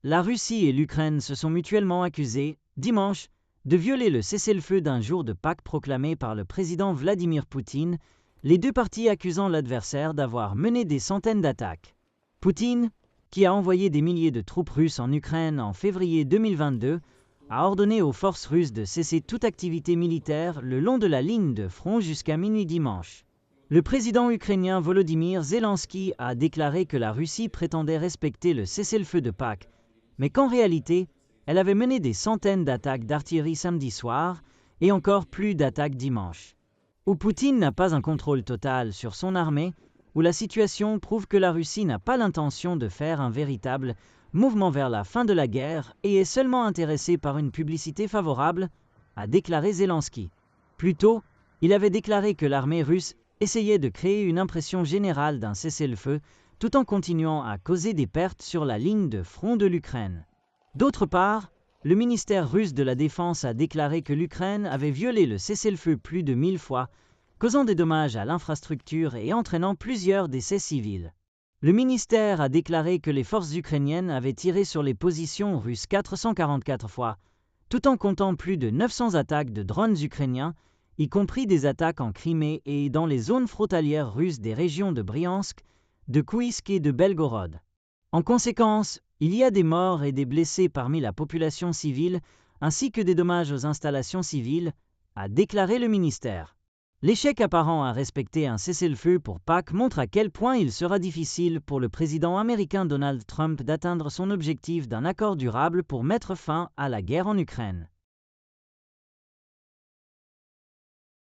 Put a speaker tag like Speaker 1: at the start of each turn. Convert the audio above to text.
Speaker 1: la Russie et l'Ukraine se sont mutuellement accusés, dimanche, de violer le cessez-le-feu d'un jour de Pâques proclamé par le président Vladimir Poutine, les deux parties accusant l'adversaire d'avoir mené des centaines d'attaques. Poutine, qui a envoyé des milliers de troupes russes en Ukraine en février 2022, a ordonné aux forces russes de cesser toute activité militaire le long de la ligne de front jusqu'à minuit dimanche. Le président ukrainien Volodymyr Zelensky a déclaré que la Russie prétendait respecter le cessez-le-feu de Pâques, mais qu'en réalité, elle avait mené des centaines d'attaques d'artillerie samedi soir et encore plus d'attaques dimanche. Où Poutine n'a pas un contrôle total sur son armée, où la situation prouve que la Russie n'a pas l'intention de faire un véritable mouvement vers la fin de la guerre et est seulement intéressée par une publicité favorable, a déclaré Zelensky. Plus tôt, il avait déclaré que l'armée russe essayait de créer une impression générale d'un cessez-le-feu tout en continuant à causer des pertes sur la ligne de front de l'Ukraine. D'autre part, le ministère russe de la Défense a déclaré que l'Ukraine avait violé le cessez-le-feu plus de 1000 fois, causant des dommages à l'infrastructure et entraînant plusieurs décès civils. Le ministère a déclaré que les forces ukrainiennes avaient tiré sur les positions russes 444 fois, tout en comptant plus de 900 attaques de drones ukrainiens, y compris des attaques en Crimée et dans les zones frontalières russes des régions de Briansk, de Kouïsk et de Belgorod. En conséquence, il y a des morts et des blessés parmi la population civile, ainsi que des dommages aux installations civiles, a déclaré le ministère. L'échec apparent à respecter un cessez-le-feu pour Pâques montre à quel point il sera difficile pour le président américain Donald Trump d'atteindre son objectif d'un accord durable pour mettre fin à la guerre en Ukraine.